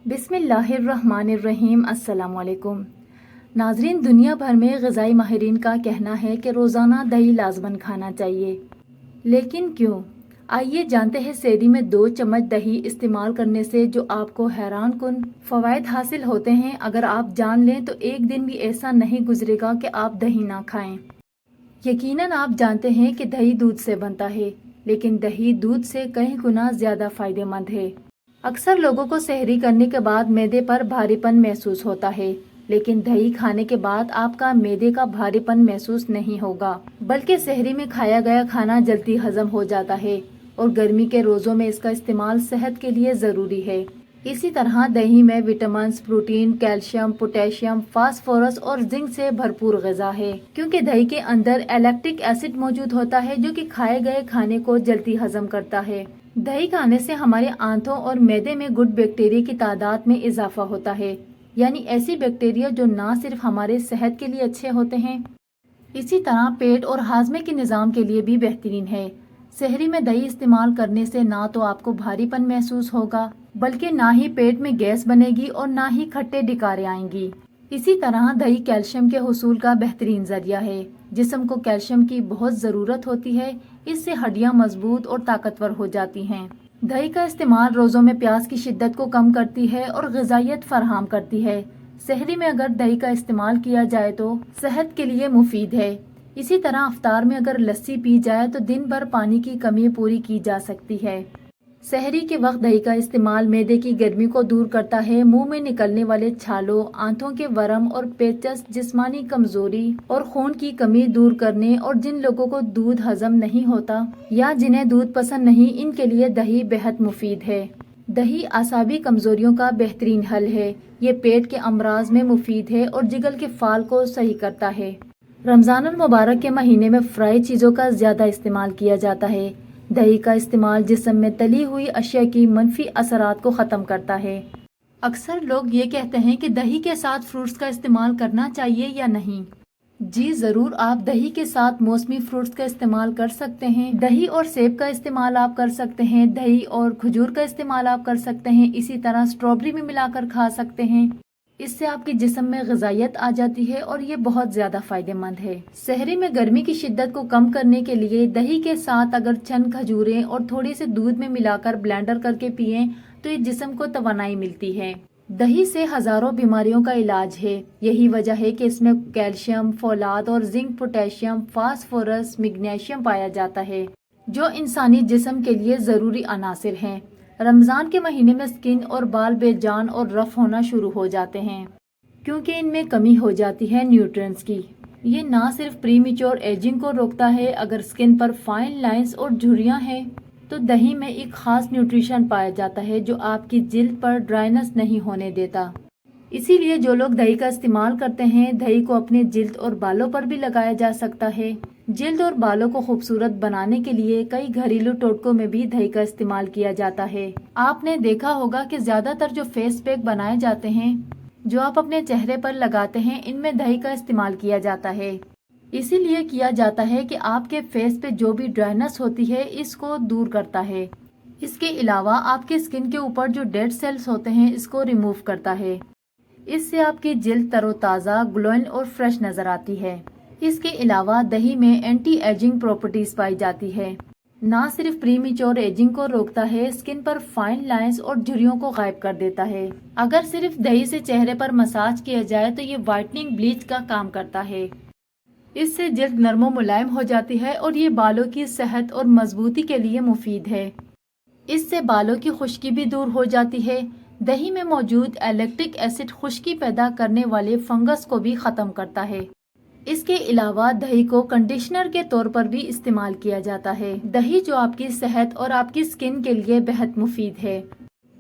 बिस्मिल्लाहिर्रहमानिर्रहीम। अस्सलाम वालेकुम नाजरीन, दुनिया भर में ग़िज़ाई माहिरीन का कहना है कि रोज़ाना दही लाजमन खाना चाहिए, लेकिन क्यों? आइए जानते हैं। सेहरी में 2 चम्मच दही इस्तेमाल करने से जो आपको हैरान कुन फ़वाइद हासिल होते हैं, अगर आप जान लें तो एक दिन भी ऐसा नहीं गुजरेगा कि आप दही ना खाएं। यकीनन आप जानते हैं कि दही दूध से बनता है, लेकिन दही दूध से कई गुना ज़्यादा फ़ायदेमंद है। अक्सर लोगों को सेहरी करने के बाद मैदे पर भारीपन महसूस होता है, लेकिन दही खाने के बाद आपका मैदे का भारीपन महसूस नहीं होगा, बल्कि सेहरी में खाया गया खाना जल्दी हजम हो जाता है और गर्मी के रोज़ों में इसका इस्तेमाल सेहत के लिए ज़रूरी है। इसी तरह दही में vitamin, protein, calcium, potassium, phosphorus और जिंक से भरपूर ग़िज़ा है, क्योंकि दही के अंदर लैक्टिक एसिड मौजूद होता है जो कि खाए गए खाने को जल्दी हजम करता है। दही खाने से हमारे आंतों और मैदे में गुड बैक्टीरिया की तादाद में इजाफा होता है, यानी ऐसी बैक्टीरिया जो ना सिर्फ हमारे सेहत के लिए अच्छे होते हैं, इसी तरह पेट और हाजमे के निज़ाम के लिए भी बेहतरीन है। सेहरी में दही इस्तेमाल करने से ना तो आपको भारीपन महसूस होगा, बल्कि ना ही पेट में गैस बनेगी और ना ही खट्टे डिकारे आएंगी। इसी तरह दही कैल्शियम के हुसूल का बेहतरीन जरिया है। जिस्म को कैल्शियम की बहुत ज़रूरत होती है, इससे हड्डियां मजबूत और ताकतवर हो जाती हैं। दही का इस्तेमाल रोज़ों में प्यास की शिद्दत को कम करती है और ग़िज़ाइयत फराहम करती है। सेहरी में अगर दही का इस्तेमाल किया जाए तो सेहत के लिए मुफीद है। इसी तरह अफ्तार में अगर लस्सी पी जाए तो दिन भर पानी की कमी पूरी की जा सकती है। सेहरी के वक्त दही का इस्तेमाल मैदे की गर्मी को दूर करता है। मुंह में निकलने वाले छालों, आंतों के वरम और पेचस, जिस्मानी कमजोरी और खून की कमी दूर करने, और जिन लोगों को दूध हजम नहीं होता या जिन्हें दूध पसंद नहीं, इनके लिए दही बेहद मुफीद है। दही आसाबी कमजोरियों का बेहतरीन हल है। ये पेट के अमराज में मुफीद है और जिगर के फाल को सही करता है। रमजान अल मुबारक के महीने में फ्राई चीज़ों का ज़्यादा इस्तेमाल किया जाता है। दही का इस्तेमाल जिस्म में तली हुई अशिया की मनफी असरात को ख़त्म करता है। अक्सर लोग ये कहते हैं कि दही के साथ फ्रूट्स का इस्तेमाल करना चाहिए या नहीं। जी ज़रूर, आप दही के साथ मौसमी फ्रूट्स का इस्तेमाल कर सकते हैं। दही और सेब का इस्तेमाल आप कर सकते हैं। दही और खजूर का इस्तेमाल आप कर सकते हैं। इसी तरह स्ट्रॉबेरी में मिलाकर खा सकते हैं। इससे आपके जिस्म में ग़िज़ाइयत आ जाती है और ये बहुत ज़्यादा फ़ायदेमंद है। सेहरी में गर्मी की शिद्दत को कम करने के लिए दही के साथ अगर चंद खजूरें और थोड़ी से दूध में मिलाकर ब्लेंडर करके पिएं तो ये जिस्म को तवानाई मिलती है। दही से हज़ारों बीमारियों का इलाज है। यही वजह है कि इसमें कैल्शियम, फौलाद और जिंक, पोटेशियम, फास्फोरस, मैग्नीशियम पाया जाता है, जो इंसानी जिस्म के लिए ज़रूरी अनासिर हैं। रमज़ान के महीने में स्किन और बाल बेजान और रफ होना शुरू हो जाते हैं, क्योंकि इनमें कमी हो जाती है न्यूट्रिएंट्स की। ये ना सिर्फ प्रीमेच्योर एजिंग को रोकता है, अगर स्किन पर फाइन लाइंस और झुर्रियाँ हैं तो दही में एक खास न्यूट्रिशन पाया जाता है जो आपकी जिल्द पर ड्राइनेस नहीं होने देता। इसीलिए जो लोग दही का इस्तेमाल करते हैं, दही को अपने जिल्द और बालों पर भी लगाया जा सकता है। जिल्द और बालों को खूबसूरत बनाने के लिए कई घरेलू टोटकों में भी दही का इस्तेमाल किया जाता है। आपने देखा होगा कि ज्यादातर जो फेस पैक बनाए जाते हैं, जो आप अपने चेहरे पर लगाते हैं, इनमें दही का इस्तेमाल किया जाता है। इसीलिए किया जाता है कि आपके फेस पे जो भी ड्राइनेस होती है, इसको दूर करता है। इसके अलावा आपके स्किन के ऊपर जो डेड सेल्स होते हैं, इसको रिमूव करता है। इससे आपकी जिल्द तरोताज़ा, ग्लोइंग और फ्रेश नजर आती है। इसके अलावा दही में एंटी एजिंग प्रॉपर्टीज पाई जाती है। ना सिर्फ प्रीमेच्योर एजिंग को रोकता है, स्किन पर फाइन लाइंस और झुर्रियों को गायब कर देता है। अगर सिर्फ दही से चेहरे पर मसाज किया जाए तो ये वाइटनिंग ब्लीच का काम करता है। इससे जिल्द नरम और मुलायम हो जाती है और ये बालों की सेहत और मजबूती के लिए मुफीद है। इससे बालों की खुश्की भी दूर हो जाती है। दही में मौजूद लैक्टिक एसिड खुश्की पैदा करने वाले फंगस को भी ख़त्म करता है। इसके अलावा दही को कंडीशनर के तौर पर भी इस्तेमाल किया जाता है। दही जो आपकी सेहत और आपकी स्किन के लिए बेहद मुफीद है।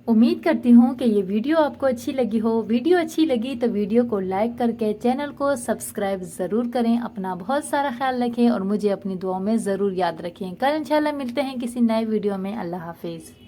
उम्मीद करती हूँ कि ये वीडियो आपको अच्छी लगी हो। वीडियो अच्छी लगी तो वीडियो को लाइक करके चैनल को सब्सक्राइब ज़रूर करें। अपना बहुत सारा ख्याल रखें और मुझे अपनी दुआओं में ज़रूर याद रखें। कल इंशाल्लाह मिलते हैं किसी नए वीडियो में। अल्लाह हाफिज़।